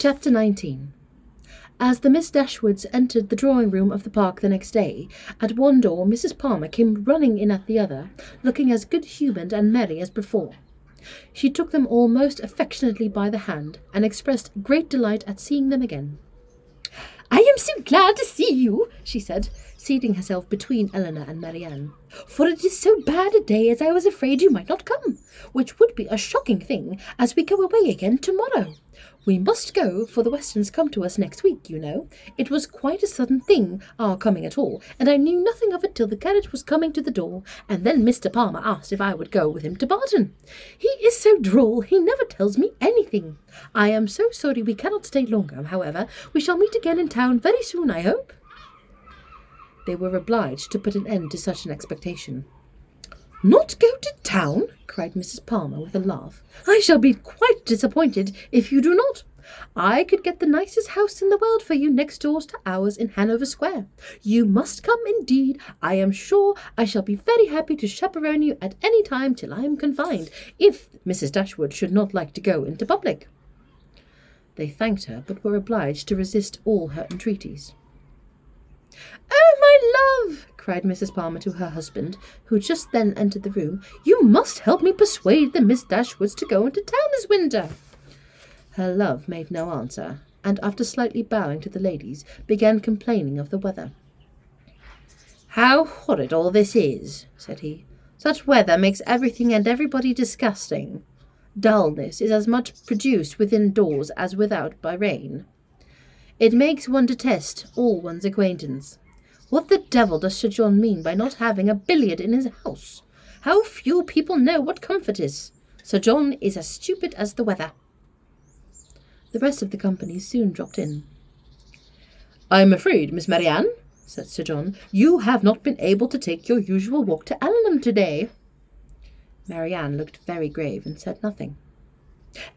Chapter 19. As the Miss Dashwoods entered the drawing-room of the park the next day, at one door Mrs. Palmer came running in at the other, looking as good-humoured and merry as before. She took them all most affectionately by the hand, and expressed great delight at seeing them again. "I am so glad to see you," she said, seating herself between Eleanor and Marianne, "for it is so bad a day as I was afraid you might not come, which would be a shocking thing, as we go away again to-morrow. We must go, for the Westons come to us next week, you know. It was quite a sudden thing, our coming at all, and I knew nothing of it till the carriage was coming to the door, and then Mr. Palmer asked if I would go with him to Barton. He is so droll, he never tells me anything. I am so sorry we cannot stay longer, however. We shall meet again in town very soon, I hope." They were obliged to put an end to such an expectation. "Not go to town?" cried Mrs. Palmer with a laugh. "I shall be quite disappointed if you do not. I could get the nicest house in the world for you next door to ours in Hanover Square. You must come indeed. I am sure I shall be very happy to chaperone you at any time till I am confined, if Mrs. Dashwood should not like to go into public." They thanked her, but were obliged to resist all her entreaties. "Oh, my love!" cried Mrs. Palmer to her husband, who just then entered the room, "you must help me persuade the Miss Dashwoods to go into town this winter." Her love made no answer, and after slightly bowing to the ladies, began complaining of the weather. "How horrid all this is," said he. "Such weather makes everything and everybody disgusting. Dullness is as much produced within doors as without by rain. It makes one detest all one's acquaintance. What the devil does Sir John mean by not having a billiard in his house? How few people know what comfort is. Sir John is as stupid as the weather." The rest of the company soon dropped in. "I am afraid, Miss Marianne," said Sir John, "you have not been able to take your usual walk to Allenham today." Marianne looked very grave and said nothing.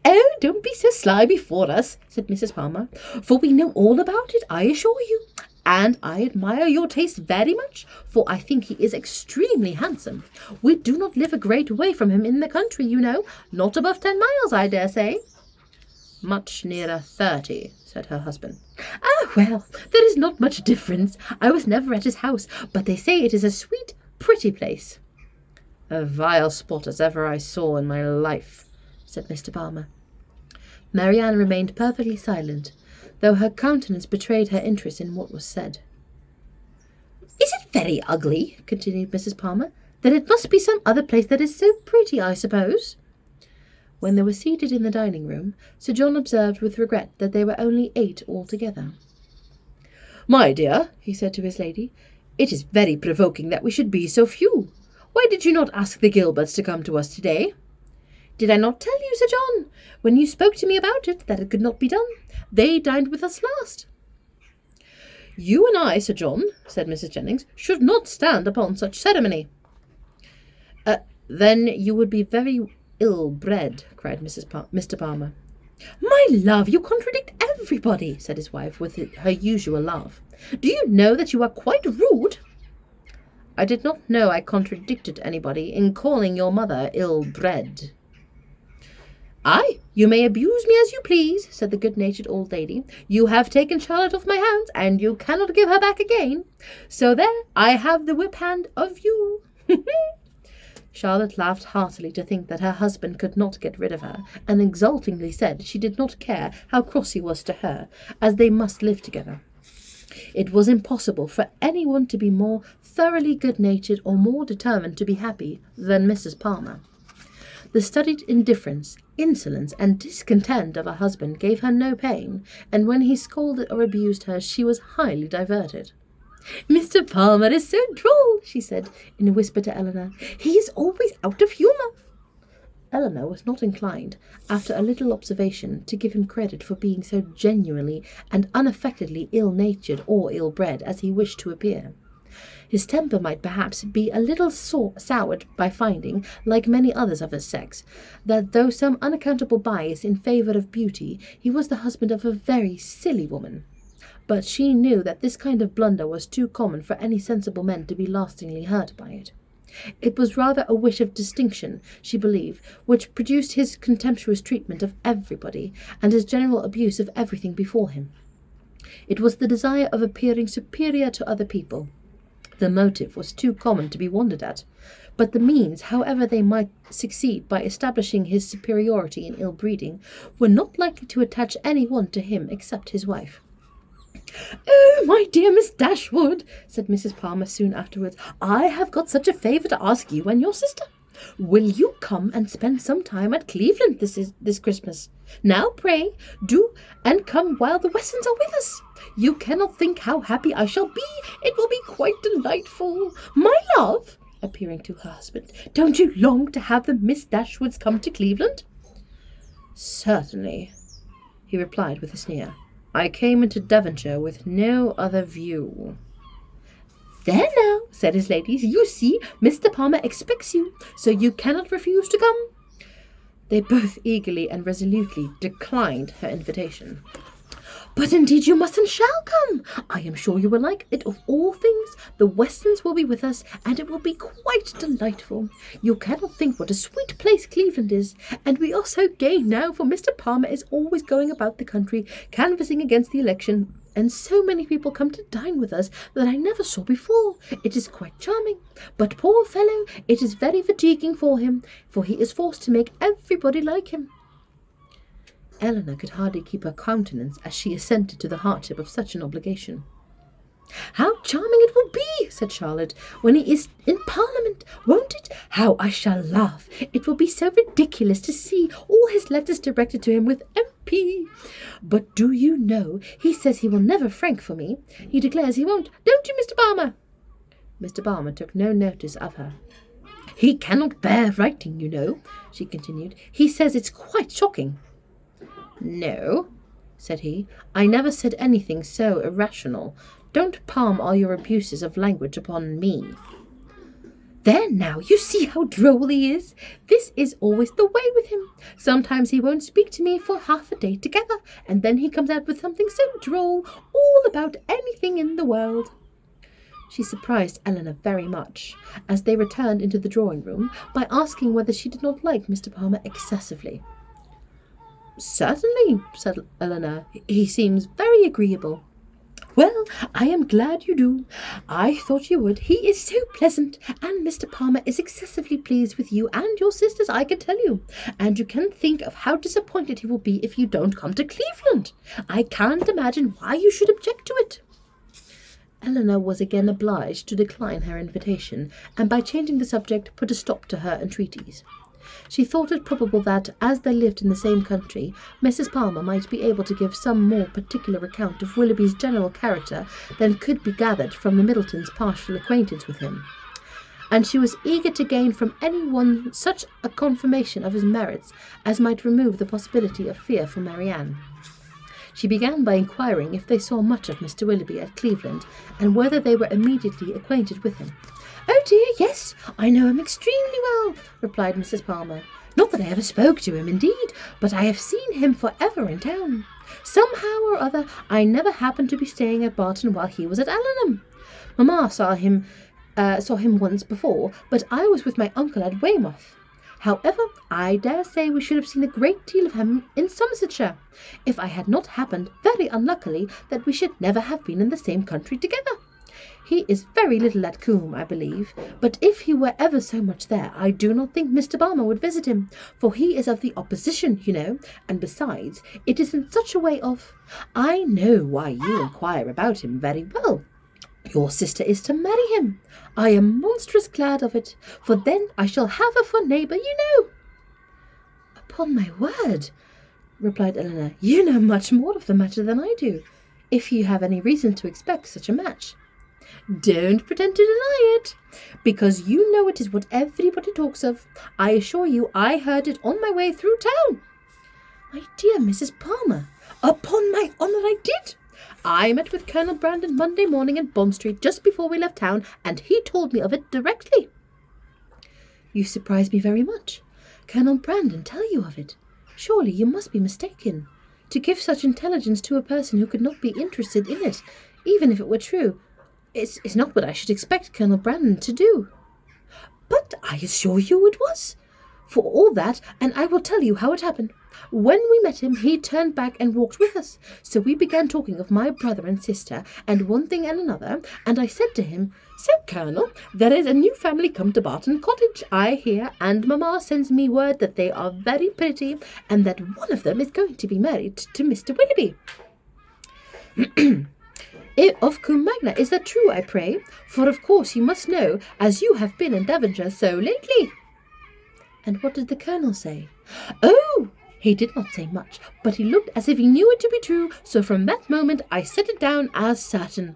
"Oh, don't be so sly before us," said Mrs. Palmer, "for we know all about it, I assure you. And I admire your taste very much, for I think he is extremely handsome. We do not live a great way from him in the country, you know, not above 10 miles, I dare say." "Much nearer 30, said her husband. "Ah, well, there is not much difference. I was never at his house, but they say it is a sweet, pretty place." "A vile spot as ever I saw in my life," said Mr. Palmer. Marianne remained perfectly silent, though her countenance betrayed her interest in what was said. "Is it very ugly?" continued Mrs. Palmer. "Then it must be some other place that is so pretty, I suppose." When they were seated in the dining-room, Sir John observed with regret that they were only 8 altogether. "My dear," he said to his lady, "it is very provoking that we should be so few. Why did you not ask the Gilberts to come to us today?" "Did I not tell you, Sir John, when you spoke to me about it, that it could not be done? They dined with us last." "You and I, Sir John," said Mrs. Jennings, "should not stand upon such ceremony." "Then you would be very ill-bred," cried Mr. Palmer. "My love, you contradict everybody," said his wife, with her usual laugh. "Do you know that you are quite rude?" "I did not know I contradicted anybody in calling your mother ill-bred." "Aye, you may abuse me as you please," said the good-natured old lady. "You have taken Charlotte off my hands, and you cannot give her back again. So there, I have the whip-hand of you." Charlotte laughed heartily to think that her husband could not get rid of her, and exultingly said she did not care how cross he was to her, as they must live together. It was impossible for anyone to be more thoroughly good-natured or more determined to be happy than Mrs. Palmer. The studied indifference, insolence, and discontent of her husband gave her no pain, and when he scolded or abused her, she was highly diverted. "Mr. Palmer is so droll," she said in a whisper to Eleanor. "He is always out of humour." Eleanor was not inclined, after a little observation, to give him credit for being so genuinely and unaffectedly ill-natured or ill-bred as he wished to appear. His temper might perhaps be a little soured by finding, like many others of his sex, that though some unaccountable bias in favour of beauty, he was the husband of a very silly woman. But she knew that this kind of blunder was too common for any sensible men to be lastingly hurt by it. It was rather a wish of distinction, she believed, which produced his contemptuous treatment of everybody and his general abuse of everything before him. It was the desire of appearing superior to other people. The motive was too common to be wondered at, but the means, however they might succeed by establishing his superiority in ill-breeding, were not likely to attach any one to him except his wife. "Oh, my dear Miss Dashwood," said Mrs. Palmer soon afterwards, "I have got such a favour to ask you and your sister. Will you come and spend some time at Cleveland this Christmas? Now, pray, do, and come while the Westons are with us. You cannot think how happy I shall be. It will be quite delightful. My love," appearing to her husband, "don't you long to have the Miss Dashwoods come to Cleveland?" "Certainly," he replied with a sneer. "I came into Devonshire with no other view." "There now," said his ladies, "you see, Mr. Palmer expects you, so you cannot refuse to come." They both eagerly and resolutely declined her invitation. "But indeed you must and shall come. I am sure you will like it. Of all things, the Westons will be with us, and it will be quite delightful. You cannot think what a sweet place Cleveland is, and we are so gay now, for Mr. Palmer is always going about the country, canvassing against the election, and so many people come to dine with us that I never saw before. It is quite charming, but poor fellow, it is very fatiguing for him, for he is forced to make everybody like him." Elinor could hardly keep her countenance as she assented to the hardship of such an obligation. "How charming it will be," said Charlotte, "when he is in Parliament, won't it? How I shall laugh! It will be so ridiculous to see all his letters directed to him with MP. But do you know, he says he will never frank for me. He declares he won't. Don't you, Mr. Palmer?" Mr. Palmer took no notice of her. "He cannot bear writing, you know," she continued. "He says it's quite shocking." "No," said he, "I never said anything so irrational. Don't palm all your abuses of language upon me." "There now, you see how droll he is. This is always the way with him. Sometimes he won't speak to me for half a day together, and then he comes out with something so droll, all about anything in the world." She surprised Elinor very much, as they returned into the drawing-room, by asking whether she did not like Mr. Palmer excessively. "Certainly," said Elinor. "He seems very agreeable." "Well, I am glad you do. I thought you would. He is so pleasant, and Mr. Palmer is excessively pleased with you and your sisters, I can tell you. And you can think of how disappointed he will be if you don't come to Cleveland. I can't imagine why you should object to it." Elinor was again obliged to decline her invitation, and by changing the subject put a stop to her entreaties. She thought it probable that, as they lived in the same country, Mrs. Palmer might be able to give some more particular account of Willoughby's general character than could be gathered from the Middletons' partial acquaintance with him, and she was eager to gain from any one such a confirmation of his merits as might remove the possibility of fear for Marianne. She began by inquiring if they saw much of Mr. Willoughby at Cleveland, and whether they were immediately acquainted with him. "Oh dear, yes, I know him extremely well," replied Mrs. Palmer. "Not that I ever spoke to him, indeed, but I have seen him for ever in town. Somehow or other, I never happened to be staying at Barton while he was at Allenham. Mamma saw him once before, but I was with my uncle at Weymouth. However, I dare say we should have seen a great deal of him in Somersetshire, if I had not happened, very unluckily, that we should never have been in the same country together. He is very little at Combe, I believe, but if he were ever so much there, I do not think Mr. Palmer would visit him, for he is of the opposition, you know, and besides, it isn't such a way off. I know why you inquire about him very well. Your sister is to marry him. I am monstrous glad of it, for then I shall have her for neighbour, you know." "Upon my word," replied Elinor, "you know much more of the matter than I do, if you have any reason to expect such a match." "Don't pretend to deny it, because you know it is what everybody talks of. I assure you I heard it on my way through town." "My dear Mrs. Palmer." "Upon my honour I did. I met with Colonel Brandon Monday morning in Bond Street just before we left town, and he told me of it directly." "You surprise me very much. Colonel Brandon tell you of it? Surely you must be mistaken. To give such intelligence to a person who could not be interested in it, even if it were true, is not what I should expect Colonel Brandon to do." But I assure you it was. For all that, and I will tell you how it happened. When we met him, he turned back and walked with us. So we began talking of my brother and sister, and one thing and another, and I said to him, "So, Colonel, there is a new family come to Barton Cottage, I hear, and Mamma sends me word that they are very pretty, and that one of them is going to be married to Mr. Willoughby." "Of Combe Magna, is that true, I pray? For of course you must know, as you have been in Devonshire so lately." "And what did the Colonel say?" "Oh, he did not say much, but he looked as if he knew it to be true, so from that moment I set it down as certain.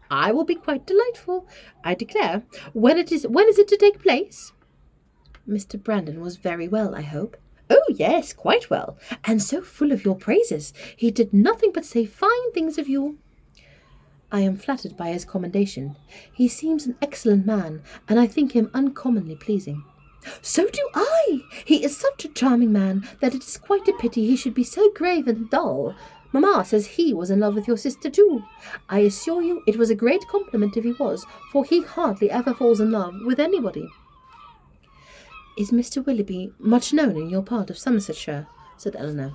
I will be quite delightful, I declare. When is it to take place?" "Mr. Brandon was very well, I hope?" "Oh, yes, quite well, and so full of your praises. He did nothing but say fine things of you." "I am flattered by his commendation. He seems an excellent man, and I think him uncommonly pleasing." "So do I. He is such a charming man that it is quite a pity he should be so grave and dull. Mamma says he was in love with your sister too. I assure you it was a great compliment if he was, for he hardly ever falls in love with anybody." "Is Mr. Willoughby much known in your part of Somersetshire?" said Eleanor.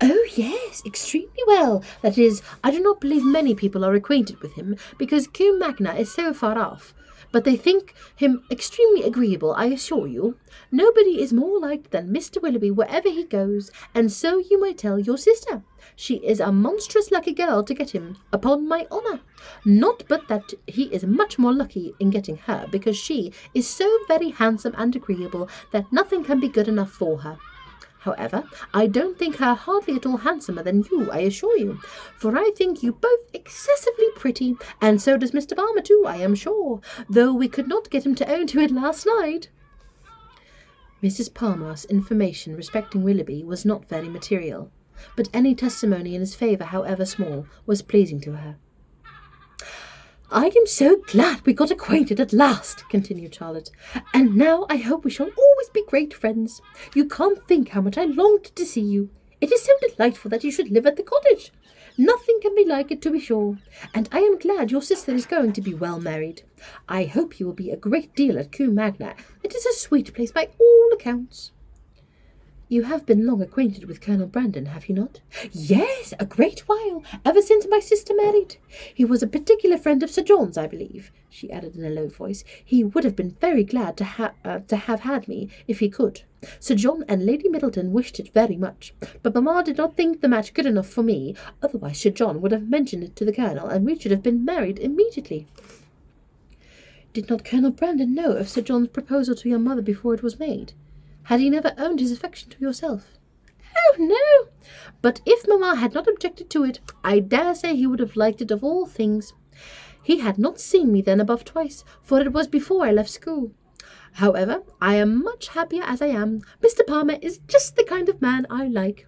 "Oh, yes, extremely well. That is, I do not believe many people are acquainted with him, because Combe Magna is so far off. But they think him extremely agreeable, I assure you. Nobody is more liked than Mr. Willoughby wherever he goes, and so you may tell your sister. She is a monstrous lucky girl to get him, upon my honour. Not but that he is much more lucky in getting her, because she is so very handsome and agreeable that nothing can be good enough for her. However, I don't think her hardly at all handsomer than you, I assure you, for I think you both excessively pretty, and so does Mr. Palmer too, I am sure, though we could not get him to own to it last night." Mrs. Palmer's information respecting Willoughby was not very material, but any testimony in his favour, however small, was pleasing to her. "I am so glad we got acquainted at last," continued Charlotte, "and now I hope we shall always be great friends. You can't think how much I longed to see you. It is so delightful that you should live at the cottage. Nothing can be like it, to be sure, and I am glad your sister is going to be well married. I hope you will be a great deal at Combe Magna. It is a sweet place by all accounts." "You have been long acquainted with Colonel Brandon, have you not?" "Yes, a great while, ever since my sister married. He was a particular friend of Sir John's, I believe," she added in a low voice. "He would have been very glad to have had me, if he could. Sir John and Lady Middleton wished it very much, but Mamma did not think the match good enough for me, otherwise Sir John would have mentioned it to the Colonel, and we should have been married immediately." "Did not Colonel Brandon know of Sir John's proposal to your mother before it was made? Had he never owned his affection to yourself?" "Oh, no. But if Mamma had not objected to it, I dare say he would have liked it of all things. He had not seen me then above twice, for it was before I left school. However, I am much happier as I am. Mr. Palmer is just the kind of man I like."